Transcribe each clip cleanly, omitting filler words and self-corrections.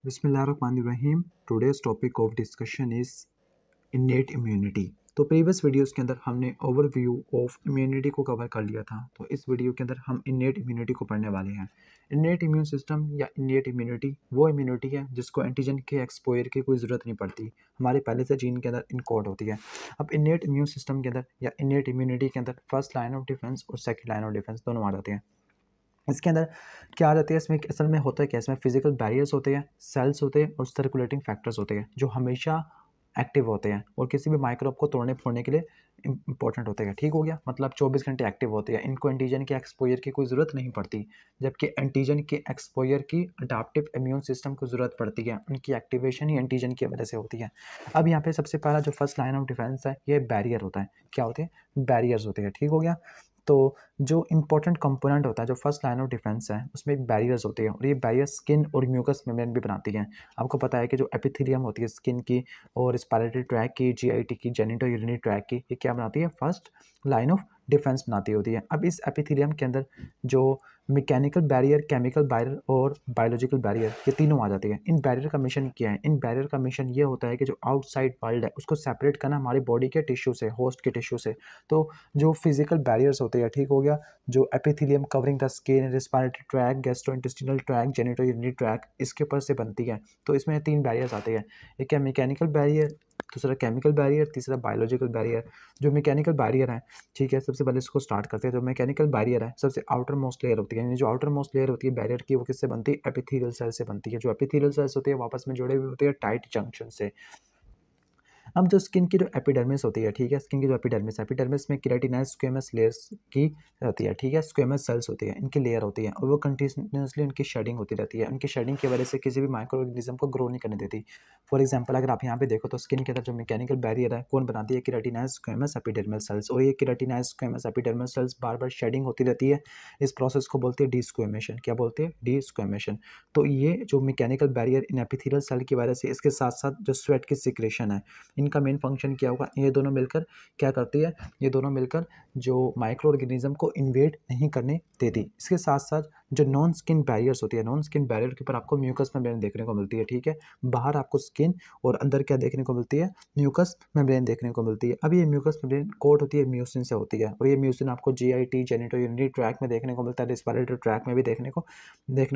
बिस्मिल्लाहिर्रहमानिर्रहीम। Today's topic of discussion is innate immunity. तो previous videos के अंदर हमने ओवरव्यू ऑफ इम्यूनिटी को कवर कर लिया था। तो इस वीडियो के अंदर हम इन्नेट इम्यूनिटी को पढ़ने वाले हैं। इन्नेट इम्यून सिस्टम या इन्नेट इम्यूनिटी वो इम्यूनिटी है जिसको एंटीजन के एक्सपोजर की कोई ज़रूरत नहीं पड़ती, हमारे पहले से जीन के अंदर इनकोड होती है। अब इन्नेट इम्यून सिस्टम के अंदर या इन्नेट इम्यूनिटी के अंदर फर्स्ट लाइन ऑफ डिफेंस और सेकेंड लाइन ऑफ डिफेंस दोनों आ जाते हैं। इसके अंदर क्या आ जाती है, इसमें असल में होता है क्या, इसमें फिजिकल बैरियर्स होते हैं, सेल्स होते हैं और सर्कुलेटिंग फैक्टर्स होते हैं जो हमेशा एक्टिव होते हैं और किसी भी माइक्रोब को तोड़ने फोड़ने के लिए इंपॉर्टेंट होते हैं। ठीक हो गया, मतलब 24 घंटे एक्टिव होते हैं, इनको एंटीजन के एक्सपोजर की कोई ज़रूरत नहीं पड़ती, जबकि एंटीजन के एक्सपोजर की अडाप्टिव इम्यून सिस्टम को ज़रूरत पड़ती है, उनकी एक्टिवेशन ही एंटीजन की वजह से होती है। अब यहाँ पे सबसे पहला जो फर्स्ट लाइन ऑफ डिफेंस है ये बैरियर होता है। क्या होते हैं? बैरियर्स होते हैं। ठीक हो गया, तो जो इंपॉर्टेंट कंपोनेंट होता है जो फर्स्ट लाइन ऑफ डिफेंस है उसमें एक बैरियर्स होते हैं और ये बैरियर स्किन और म्यूकस मेम्ब्रेन भी बनाती हैं। आपको पता है कि जो एपिथेलियम होती है स्किन की और रिस्पिरेटरी ट्रैक की, जीआईटी की, जेनिटो यूरिनरी ट्रैक की, ये क्या बनाती है? फर्स्ट लाइन ऑफ डिफेंस बनाती होती है। अब इस एपिथेलियम के अंदर जो मैकेनिकल बैरियर, केमिकल बैरियर और बायोलॉजिकल बैरियर, ये तीनों आ जाते हैं। इन बैरियर का मिशन क्या है? इन बैरियर का मिशन ये होता है कि जो आउटसाइड वर्ल्ड है उसको सेपरेट करना हमारी बॉडी के टिश्यू से, होस्ट के टिश्यू से। तो जो फिजिकल बैरियर्स होते हैं, ठीक हो गया, जो epithelium covering the skin, respiratory track, gastrointestinal track, genito urinary track, इसके ऊपर से बनती है। तो इसमें 3 बैरियर्स आते हैं, एक है मैकेनिकल बैरियर, दूसरा केमिकल बैरियर, तीसरा बायोलॉजिकल बैरियर। जो मैकेनिकल बैरियर है, ठीक है, सबसे पहले इसको स्टार्ट करते हैं। जो मैकेनिकल बैरियर है सबसे आउटर मोस्ट लेयर होती है, यानी जो आउटर मोस्ट लेयर होती है बैरियर की वो किससे बनती है? एपिथेलियल सेल से बनती है। जो एपिथेलियल सेल्स होती है वो आपस में जुड़े हुए होते हैं टाइट जंक्शन से। अब जो स्किन की जो एपिडर्मिस होती है, ठीक है, स्किन की जो एपिडर्मिस में केराटिनाइज स्क्वेमस लेयर्स की होती है, ठीक है, स्क्वेमस सेल्स होती है, इनकी लेयर होती है और वो कंटिन्यूसली उनकी शेडिंग होती रहती है। उनकी शेडिंग की वजह से किसी भी माइक्रो ऑर्गेनिज्म को ग्रो नहीं करने देती। फॉर एग्जांपल अगर आप यहाँ पे देखो तो स्किन के अंदर जो मैकेनिकल बैरियर है कौन बनाती है? केराटिनाइज स्क्वेमस एपिडर्मल सेल्स। और ये केराटिनाइज स्क्वेमस एपिडर्मल सेल्स बार बार शेडिंग होती रहती है। इस प्रोसेस को बोलते हैं डिस्क्वेमेशन। क्या बोलते हैं? डिस्क्वेमेशन। तो ये जो मैकेनिकल बैरियर इन एपिथेलियल सेल की वजह से, इसके साथ साथ जो स्वेट की सिक्रेशन है, इनका मेन फंक्शन क्या होगा? ये दोनों मिलकर क्या करती है? ये दोनों मिलकर जो माइक्रो ऑर्गेनिज्म को इन्वेड नहीं करने देती। इसके साथ साथ जो नॉन स्किन बैरियर्स होती है, नॉन स्किन बैरियर के ऊपर आपको म्यूकस मेम्ब्रेन देखने को मिलती है, ठीक है, बाहर आपको स्किन और अंदर क्या देखने को मिलती है? म्यूकस मेम्ब्रेन देखने को मिलती है। अब ये म्यूकस मेम्ब्रेन कोट होती है म्यूसिन से होती है और ये म्यूसिन आपको जीआईटी, जेनिटो यूरिनरी ट्रैक में देखने को मिलता है, रिस्पिरेटरी ट्रैक में भी देखने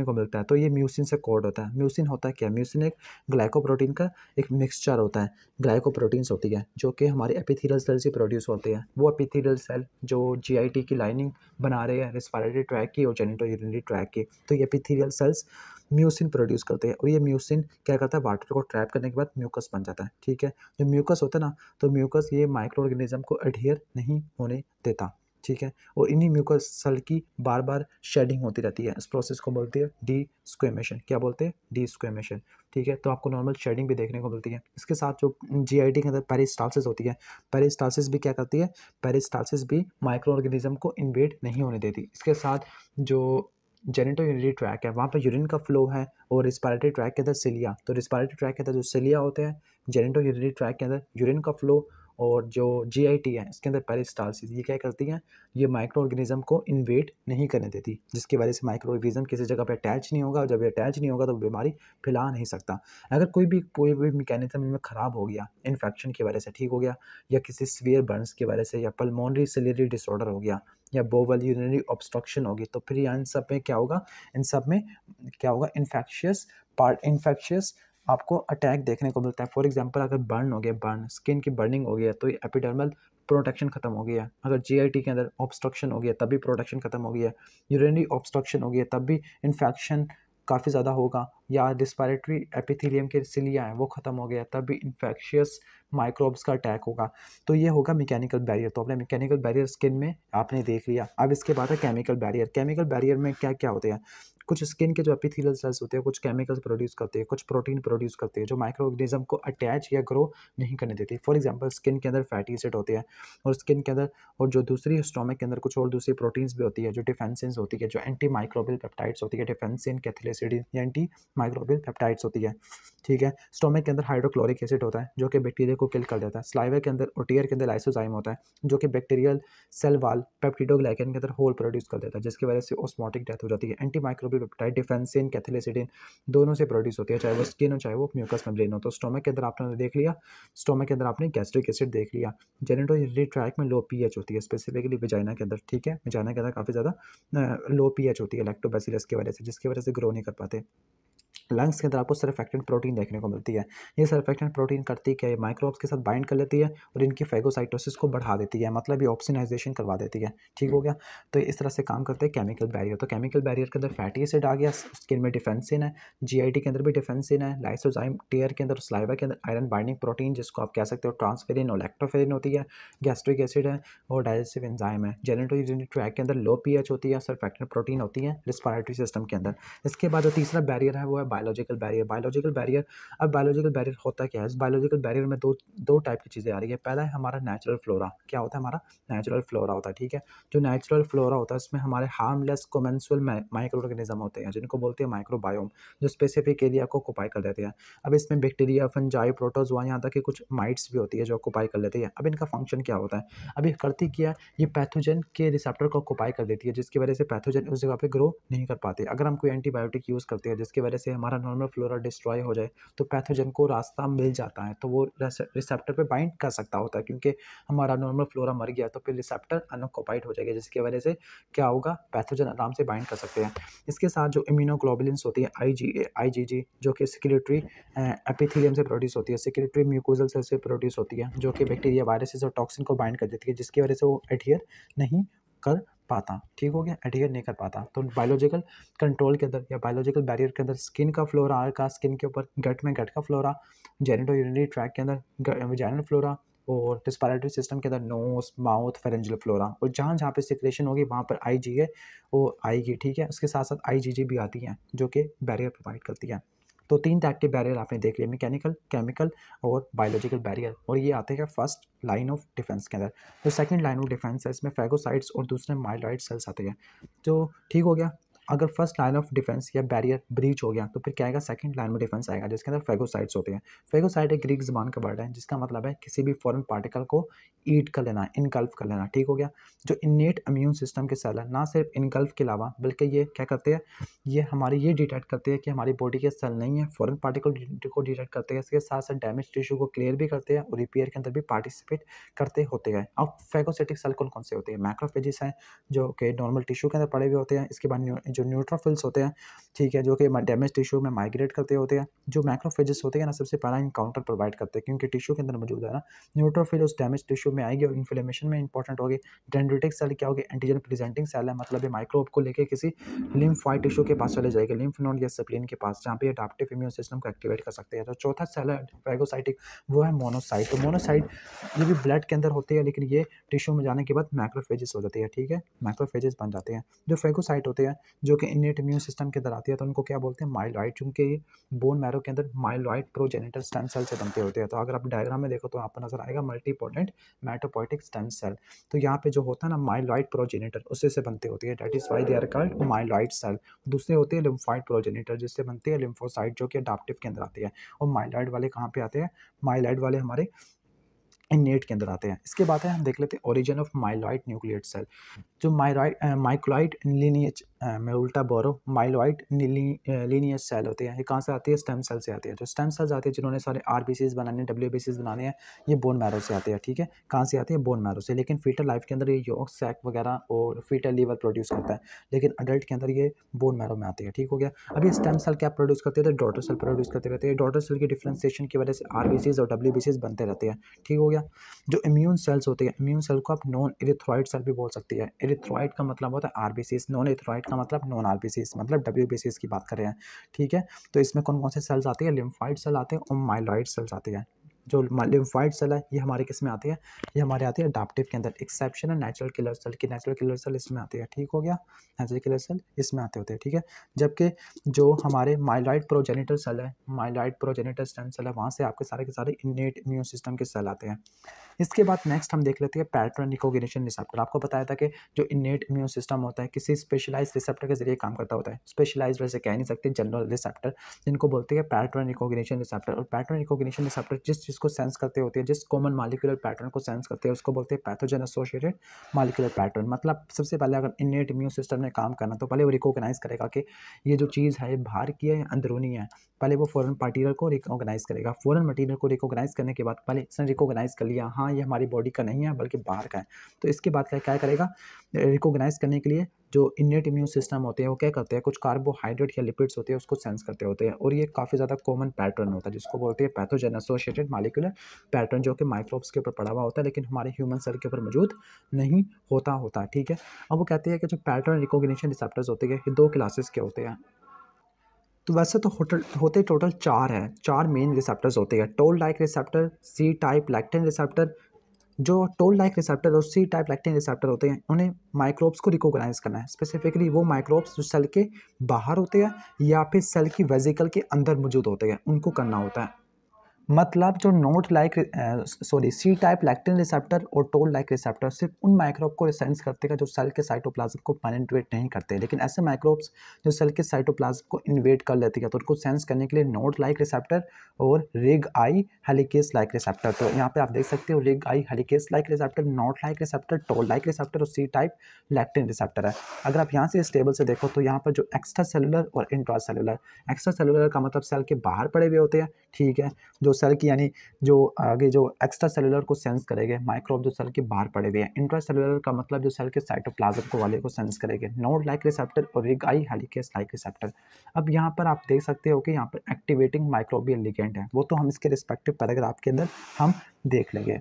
को मिलता है। तो ये म्यूसिन से कोड होता है। म्यूसिन होता है क्या? म्यूसिन एक ग्लाइकोप्रोटीन का एक मिक्सचर होता है, ग्लाइकोप्रोटीन्स होती है जो कि हमारे एपिथेलियल सेल से प्रोड्यूस होते हैं। वो एपिथेलियल सेल जो जीआईटी की लाइनिंग बना रहे हैं रिस्पिरेटरी ट्रैक की और जेनिटो यूरिनरी ट्रैक की, तो ये एपिथेलियल सेल्स म्यूसिन प्रोड्यूस करते हैं और ये म्यूसिन क्या करता है? वाटर को ट्रैप करने के बाद म्यूकस बन जाता है, ठीक है। जो म्यूकस होता है ना, तो म्यूकस ये माइक्रो ऑर्गेनिज्म को एडहियर नहीं होने देता, ठीक है, और इन्हीं म्यूकस सेल की बार बार शेडिंग होती रहती है। इस प्रोसेस को बोलते हैं डी स्क्वेमेशन। क्या बोलते हैं? डी स्क्वेमेशन, ठीक है। तो आपको नॉर्मल शेडिंग भी देखने को मिलती है। इसके साथ जो जीआईटी के अंदर पेरिस्टाल्सिस होती है, पेरिस्टाल्सिस भी क्या करती है? पेरिस्टाल्सिस भी माइक्रो ऑर्गेनिज्म को इन्वेड नहीं होने देती। इसके साथ जो जेनिटो यूरिनरी ट्रैक है वहाँ पर यूरिन का फ्लो है और रिस्पिरेटरी ट्रैक के अंदर सिलिया, तो रिस्पिरेटरी ट्रैक के अंदर जो सिलिया होते हैं, जेनिटो यूरिनरी ट्रैक के अंदर यूरिन का फ्लो, और जो जीआईटी है इसके अंदर पेरिस्टाल्सिस, ये क्या करती हैं? ये माइक्रो ऑर्गेनिज्म को इन्वेड नहीं करने देती, जिसकी वजह से माइक्रो ऑर्गेनिज्म किसी जगह पे अटैच नहीं होगा और जब ये अटैच नहीं होगा तो बीमारी फैला नहीं सकता। अगर कोई भी मैकेनिज्म इनमें ख़राब हो गया इन्फेक्शन की वजह से, ठीक हो गया, या किसी सीवियर बर्न्स की वजह से, या पल्मोनरी सिलियरी डिसऑर्डर हो गया, या बोवल यूरिनरी ऑब्स्ट्रक्शन होगी, तो फिर इन सब में क्या होगा? इन सब में क्या होगा? इन्फेक्शियस आपको अटैक देखने को मिलता है। फॉर एग्जांपल अगर बर्न हो गया, बर्न स्किन की बर्निंग हो गया तो ये एपिडर्मल प्रोटेक्शन खत्म हो गया। अगर जीआईटी के अंदर ऑब्स्ट्रक्शन हो गया तब भी प्रोटेक्शन खत्म हो गया। यूरिनरी ऑब्स्ट्रक्शन हो गया तब भी इन्फेक्शन काफ़ी ज़्यादा होगा। या रिस्पिरेटरी एपिथेलियम के सिलिया है वो ख़त्म हो गया तब भी इन्फेक्शियस माइक्रोब्स का अटैक होगा। तो ये होगा मैकेनिकल बैरियर। तो अपने मैकेनिकल बैरियर स्किन में आपने देख लिया। अब इसके बाद है केमिकल बैरियर। केमिकल बैरियर में क्या क्या होते हैं? कुछ स्किन के जो एपिथेलियल सेल्स होते हैं कुछ केमिकल्स प्रोड्यूस करते हैं, कुछ प्रोटीन प्रोड्यूस करते हैं जो माइक्रो ऑर्गेनिज्म को अटैच या ग्रो नहीं करने देती। फॉर एग्जांपल स्किन के अंदर फैटी एसिड होते हैं और स्किन के अंदर और जो दूसरी स्टोमक के अंदर कुछ और दूसरी प्रोटीन्स भी होती है जो डिफेंसिन्स होती है, जो एंटी माइक्रोबियल पेप्टाइड्स होती है, डिफेंसिन, कैथिलिसिडिन या एंटी माइक्रोबियल पेप्टाइड्स होती है। ठीक है। स्टोमक के अंदर हाइड्रोक्लोरिक एसिड होता है जो कि बैक्टीरिया को किल कर देता है। सलाइवा के अंदर और टीयर के अंदर लाइसोजाइम होता है जो कि बैक्टीरियल सेल वाल पेप्टिडोग्लाइकन के अंदर होल प्रोड्यूस कर देता है, जिसकी वजह से ऑस्मोटिक डेथ हो जाती है। एंटी माइक्रोबियल पेप्टाइड डिफेंसिन कैथेलिसिडिन दोनों से प्रोड्यूस होती है, चाहे वो स्किन हो चाहे वो म्यूकस मेम्ब्रेन हो। तो स्टोमक के अंदर आपने देख लिया, स्टोमक के अंदर आपने गैस्ट्रिक एसिड देख लिया। जेनिटोयूरिनरी ट्रैक्ट में लो पीएच होती है, स्पेसिफिकली विजाइना के अंदर, ठीक है। विजाइना के अंदर काफ़ी ज़्यादा लो पीएच होती है लैक्टोबैसिलस की वजह से, जिसकी वजह से ग्रो नहीं कर पाते। लंग्स के अंदर आपको सरफेक्टेंट प्रोटीन देखने को मिलती है। ये सरफेक्टेंट प्रोटीन करती क्या है, माइक्रोब्स के साथ बाइंड कर लेती है और इनकी फैगोसाइटोसिस को बढ़ा देती है, मतलब ये ऑप्सोनाइजेशन करवा देती है, ठीक हो गया। तो इस तरह से काम करते हैं केमिकल बैरियर। तो केमिकल बैरियर के अंदर फैटी एसिड आ गया, स्किन में डिफेंसिन है, जीआईटी के अंदर भी डिफेंसिन है, लाइसोजाइम टीयर के अंदर, सलाइवा के अंदर आयरन बाइंडिंग प्रोटीन जिसको आप कह सकते हो ट्रांसफेरिन और लैक्टोफेरिन होती है, गैस्ट्रिक एसिड है और डाइजेस्टिव एंजाइम है। जेनिटोयूरिनरी ट्रैक्ट के अंदर लो पीएच होती है, सरफेक्टेंट प्रोटीन होती है रिस्पिरेटरी सिस्टम के अंदर। इसके बाद जो तीसरा बैरियर है वो है बायोलॉजिकल बैरियर। बायोलॉजिकल बैरियर, अब बायोलॉजिकल बैरियर होता क्या है, इस बायोलॉजिकल बैरियर में दो टाइप की चीज़ें आ रही है। पहला है हमारा नेचुरल फ्लोरा। क्या होता है हमारा नेचुरल फ्लोरा होता है, ठीक है। जो नेचुरल फ्लोरा होता है इसमें हमारे हार्मलेस कोमेंसुअल माइक्रो ऑर्गेनिज्म होते हैं जिनको बोलते हैं माइक्रोबायोम, जो स्पेसिफिक एरिया को ऑक्युपाई कर लेते हैं। अब इसमें बैक्टीरिया, फंजाई, प्रोटोजोआ, यहाँ तक कि कुछ माइट्स भी होती है जो ऑक्युपाई कर लेती है। अब इनका फंक्शन क्या होता है, अब ये करती क्या है, ये पैथोजन के रिसेप्टर को ऑक्युपाई कर देती है, जिसकी वजह से पैथोजन उस जगह पे ग्रो नहीं कर पाते। अगर हम कोई एंटीबायोटिक यूज़ करते हैं जिसकी वजह से हमारा नॉर्मल फ्लोरा डिस्ट्रॉय हो जाए तो पैथोजन को रास्ता मिल जाता है, तो वो रिसेप्टर पे बाइंड कर सकता होता है, क्योंकि हमारा नॉर्मल फ्लोरा मर गया तो फिर रिसेप्टर अनऑक्युपाइड हो जाएगा, जिसकी वजह से क्या होगा, पैथोजन आराम से बाइंड कर सकते हैं। इसके साथ जो इम्यूनोग्लोबुलिन्स होती है आईजीजी, जो कि सिक्रेटरी एपिथेलियम से प्रोड्यूस होती है, सिक्रेटरी म्यूकोजल सेल से प्रोड्यूस होती है, जो कि बैक्टीरिया, वायरसेस और टॉक्सिन को बाइंड कर देती है, जिसकी वजह से वो एडहियर नहीं कर पाता, ठीक हो गया, एडहियर नहीं कर पाता। तो बायोलॉजिकल कंट्रोल के अंदर या बायोलॉजिकल बैरियर के अंदर स्किन का फ्लोरा का, स्किन के ऊपर गट में गट का फ्लोरा, जेनिटोयूरिनरी ट्रैक्ट के अंदर वजाइनल फ्लोरा और रिस्पिरेटरी सिस्टम के अंदर नोज, माउथ, फेरेंजियल फ्लोरा। और जहाँ जहाँ पे सिक्रेशन होगी वहाँ पर आईजीए वो आएगी, ठीक है। उसके साथ साथ आईजीजी भी आती है जो कि बैरियर प्रोवाइड करती है। तो 3 टाइप के बैरियर आपने देख लिया, मैकेनिकल, केमिकल और बायोलॉजिकल बैरियर, और ये आते हैं फर्स्ट लाइन ऑफ डिफेंस के अंदर। जो सेकंड लाइन ऑफ डिफेंस है इसमें फैगोसाइट्स और दूसरे माइलॉइड सेल्स आते हैं, तो ठीक हो गया। अगर फर्स्ट लाइन ऑफ डिफेंस या बैरियर ब्रीच हो गया तो फिर क्या आएगा, सेकंड लाइन ऑफ डिफेंस आएगा जिसके अंदर फैगोसाइट्स होते हैं। फैगोसाइट एक ग्रीक ज़बान का वर्ड है जिसका मतलब है किसी भी फॉरेन पार्टिकल को ईट कर लेना, इनगल्फ कर लेना, ठीक हो गया। जो इनेट इम्यून सिस्टम के सेल है, ना सिर्फ इनगल्फ के अलावा बल्कि ये क्या करते हैं, ये हमारी ये डिटेक्ट करते हैं कि हमारी बॉडी के सेल नहीं है, फॉरेन पार्टिकल को डिटेक्ट करते हैं, इसके साथ साथ डैमेज टिश्यू को क्लियर भी करते हैं और रिपेयर के अंदर भी पार्टिसिपेट करते होते हैं। अब फैगोसाइटिक सेल कौन कौन से होते हैं, मैक्रोफेजेस हैं जो कि नॉर्मल टिश्यू के अंदर पड़े हुए होते हैं। इसके बाद जो न्यूट्रोफिल्स होते हैं, ठीक है, जो कि डैमेज टिश्यू में माइग्रेट करते होते हैं। जो मैक्रोफेजेस होते हैं ना, सबसे पहला इनकाउंटर प्रोवाइड करते हैं क्योंकि टिश्यू के अंदर मौजूद है ना। न्यूट्रोफिल उस डैमेज टिश्यू में आएगी और इन्फ्लेमेशन में इंपॉर्टेंट होगी। डेंड्रिटिक सेल क्या होगी, एंटीजन प्रेजेंटिंग सेल है, मतलब ये माइक्रोब को लेके किसी लिम्फोइड टिश्यू के पास चले जाएगी, लिम्फ नोड या स्प्लीन के पास, जहाँ पे अडैप्टिव इम्यून सिस्टम को एक्टिवेट कर सकते हैं। तो चौथा सेल है फैगोसाइटिक, वो है मोनोसाइट। तो मोनोसाइट ये भी ब्लड के अंदर होती है, लेकिन ये टिश्यू में जाने के बाद मैक्रोफेजेस हो जाती है, ठीक है, मैक्रोफेजेस बन जाते हैं। जो फैगोसाइट होते हैं जो कि इनेट इम्यून सिस्टम के अंदर आती है, तो उनको क्या बोलते हैं, माइलॉइड, क्योंकि बोन मैरो के अंदर माइलॉइड प्रोजेनिटर स्टेम सेल से बनते होते हैं। तो अगर आप डायग्राम में देखो तो आपको नजर आएगा मल्टीपोटेंट मेटापोइटिक स्टेम सेल। तो यहाँ पे जो होता है ना माइलॉइड प्रोजेनिटर, उससे से बनते होती है, that is why they are called myeloid cell. दूसरे होते हैं लिम्फोइड प्रोजेनिटर जिससे बनती है लिम्फोसाइट, जो कि अडैप्टिव के अंदर आती है। और माइलॉइड वाले कहाँ पे आते हैं, माइलॉइड वाले हमारे इनेट के अंदर आते हैं। इसके बाद है हम देख लेते हैं origin of myeloid nucleate cell. जो माइक्रोइड लीनिएज में उल्टा बोरो माइलॉइड लीनिएज सेल होते हैं, ये कहाँ से आती है, स्टेम सेल से आती है। जो स्टेम सेल्स आती है जिन्होंने सारे आरबीसीज बनाने, डब्ल्यूबीसीज बनाने हैं, ये बोन मैरो से आते हैं, ठीक है। कहाँ से आती है, बोन मैरो से। लेकिन फीटल लाइफ के अंदर ये यॉर्क सैक वगैरह और फीटल लीवर प्रोड्यूस करता है, लेकिन अडल्ट के अंदर ये बोन मैरो में आती है, ठीक हो गया। अब ये स्टेम सेल क्या प्रोड्यूस करते हैं, तो डॉटर सेल प्रोड्यूस करते रहते हैं। डॉटर सेल की डिफ्रेंसिएशन की वजह से आरबीसीज और डब्ल्यूबीसीज बनते रहते हैं, ठीक हो गया। जो इम्यून सेल्स होते हैं, इम्यून सेल को आप नॉन एरिथ्रॉइड सेल भी बोल सकती है। एरिथ्रॉइड का मतलब होता है आरबीसीज, नॉन एरिथ्रॉइड का मतलब नॉन आरबीसीज, मतलब डब्ल्यूबीसीज की बात कर रहे हैं, ठीक है। तो इसमें कौन कौन से सेल्स आते हैं, लिम्फोइड सेल आते हैं और माइलॉइड सेल्स आते हैं। जो लिम्फोइड सेल है ये हमारे किस में आती है, ये हमारे आती है अडाप्टिव के अंदर। एक्सेप्शन है नेचुरल किलर सेल की, नेचुरल किलर सेल इसमें आती है, ठीक हो गया, नेचुरल किलर सेल इसमें आते होते हैं, ठीक है। जबकि जो हमारे माइलॉइड प्रोजेनिटर सेल है, माइलॉइड प्रोजेनिटर स्टेम सेल है, वहाँ से आपके सारे के सारे इनेट इम्यून सिस्टम के सेल आते हैं। इसके बाद नेक्स्ट हम देख लेते हैं पैटर्न रिकॉग्निशन रिसेप्टर। आपको बताया था कि जो इनेट इम्यून सिस्टम होता है किसी स्पेशलाइज रिसेप्टर के जरिए काम करता होता है। स्पेशलाइज वैसे कह नहीं सकते, जनरल रिसेप्टर जिनको बोलते हैं पैटर्न रिकॉग्निशन रिसेप्टर। और पैटर्न रिकॉग्निशन रिसेप्टर जिस चीज़ को सेंस करते होते हैं, जिस कॉमन मॉलिक्यूलर पैटर्न को सेंस करते हैं, उसको बोलते हैं पैथोजन एसोसिएटेड मॉलिक्यूलर पैटर्न। मतलब सबसे पहले अगर इनेट इम्यून सिस्टम ने काम करना तो पहले वो रिकॉग्नाइज करेगा कि ये जो चीज़ है बाहर की है या अंदरूनी है। पहले वो फॉरेन मटीरियल को रिकॉग्नाइज करेगा। फॉरेन मटीरियल को रिकॉग्नाइज करने के बाद पहले इसने रिकॉग्नाइज कर लिया हाँ ये हमारी बॉडी का नहीं है बल्कि बाहर का है, तो इसके बाद क्या करेगा, रिकॉग्नाइज करने के लिए जो इनेट इम्यून सिस्टम होते हैं वो क्या करते हैं, कुछ कार्बोहाइड्रेट या लिपिड्स होते हैं उसको सेंस करते होते हैं। और ये काफ़ी ज़्यादा कॉमन पैटर्न होता है जिसको बोलते हैं पैथोजन एसोसिएटेड मॉलिक्यूलर पैटर्न, जो कि माइक्रोब्स के ऊपर पड़ा हुआ होता है लेकिन हमारे ह्यूमन सेल के ऊपर मौजूद नहीं होता, ठीक है। अब वो कहते हैं कि जो पैटर्न रिकॉग्निशन रिसेप्टर्स होते हैं ये 2 क्लासेस के होते हैं। तो वैसे तो होते टोटल 4 हैं, 4 मेन रिसेप्टर्स होते हैं। Toll like receptor, C type lectin receptor. जो टोल लाइक रिसेप्टर और सी टाइप लैक्टिन रिसेप्टर होते हैं उन्हें माइक्रोब्स को रिकॉग्नाइज करना है। स्पेसिफिकली वो माइक्रोब्स जो सेल के बाहर होते हैं या फिर सेल की वेजिकल के अंदर मौजूद होते हैं उनको करना होता है। मतलब जो not like C type lectin receptor और टोल लाइक रिसेप्टर सिर्फ उन माइक्रोब को सेंस करते हैं जो सेल के साइटोप्लाज्म को पेनिट्रेट नहीं करते, लेकिन ऐसे माइक्रोब्स जो सेल के साइटोप्लाज्म को इन्वेड कर लेती है तो उनको सेंस करने के लिए नोट लाइक रिसेप्टर और RIG I helicase like receptor. तो यहाँ पे आप देख सकते हो RIG I helicase like receptor, NOD like receptor, toll like receptor और सी टाइप लैक्टिन रिसेप्टर है। अगर आप यहाँ से इस टेबल से देखो तो यहाँ पर जो एक्स्ट्रा सेलुलर और इंट्रा सेलुलर, एक्स्ट्रा सेलुलर का मतलब सेल के बाहर पड़े हुए होते हैं, ठीक है, जो सेल की यानी जो आगे जो एक्स्ट्रा सेलुलर को सेंस करेंगे माइक्रोब जो सेल के बाहर पड़े हुए हैं। इंट्रा सेलुलर का मतलब जो सेल के साइटोप्लाज्म को वाले को सेंस करेंगे, नोड लाइक रिसेप्टर और RIG I helicase like receptor. अब यहाँ पर आप देख सकते हो कि यहाँ पर एक्टिवेटिंग माइक्रोबियल लिगेंड है, वो तो हम इसके रिस्पेक्टिव पैराग्राफ के अंदर हम देख लेंगे।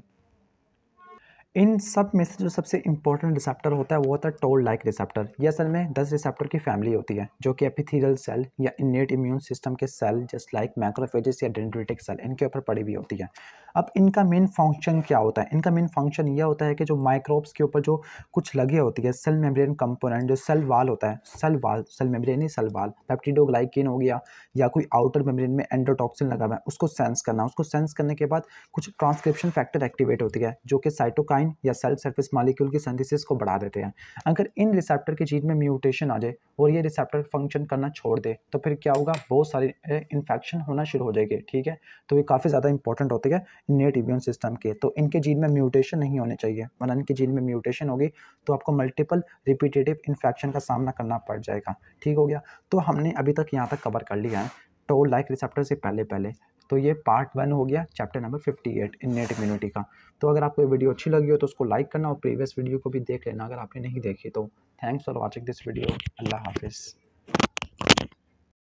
इन सब में से जो सबसे इंपॉर्टेंट रिसेप्टर होता है वो होता है टोल लाइक रिसेप्टर। ये असल में 10 रिसेप्टर की फैमिली होती है जो कि एपिथेलियल सेल या इनेट इम्यून सिस्टम के सेल जस्ट लाइक मैक्रोफेजेस या डेंड्रिटिक सेल इनके ऊपर पड़ी हुई होती है। अब इनका मेन फंक्शन क्या होता है, इनका मेन फंक्शन यह होता है कि जो माइक्रोब्स के ऊपर जो कुछ लगी होती है सेल मेम्ब्रेन कंपोनेंट, जो सेल वाल होता है, सेल वाल, सेल मेम्ब्रेन ही सेल वाल, पेप्टिडोग्लाइकिन हो गया या कोई आउटर मेम्ब्रेन में एंडोटॉक्सिन लगा हुआ है, उसको सेंस करना। उसको सेंस करने के बाद कुछ ट्रांसक्रिप्शन फैक्टर एक्टिवेट होती है जो कि साइटोकाइन या सेल सरफेस मॉलिक्यूल की सिंथेसिस को बढ़ा देते हैं। अगर इन रिसेप्टर की चीज में म्यूटेशन आ जाए और ये रिसेप्टर फंक्शन करना छोड़ दे तो फिर क्या होगा, बहुत सारी इन्फेक्शन होना शुरू हो जाएगी, ठीक है। तो ये काफ़ी ज़्यादा इंपॉर्टेंट होती है इनेट इम्यून सिस्टम के। तो इनके जीन में म्यूटेशन नहीं होने चाहिए, वरना इनके जीन में म्यूटेशन होगी तो आपको मल्टीपल रिपीटेटिव इन्फेक्शन का सामना करना पड़ जाएगा, ठीक हो गया। तो हमने अभी तक यहाँ तक कवर कर लिया है टोल लाइक रिसेप्टर से पहले। तो ये पार्ट 1 हो गया चैप्टर नंबर 58 इनेट इम्यूनिटी का। तो अगर आपको ये वीडियो अच्छी लगी हो तो उसको लाइक करना और प्रीवियस वीडियो को भी देख लेना अगर आपने नहीं देखी तो। Thanks for watching this video. अल्लाह हाफिज़।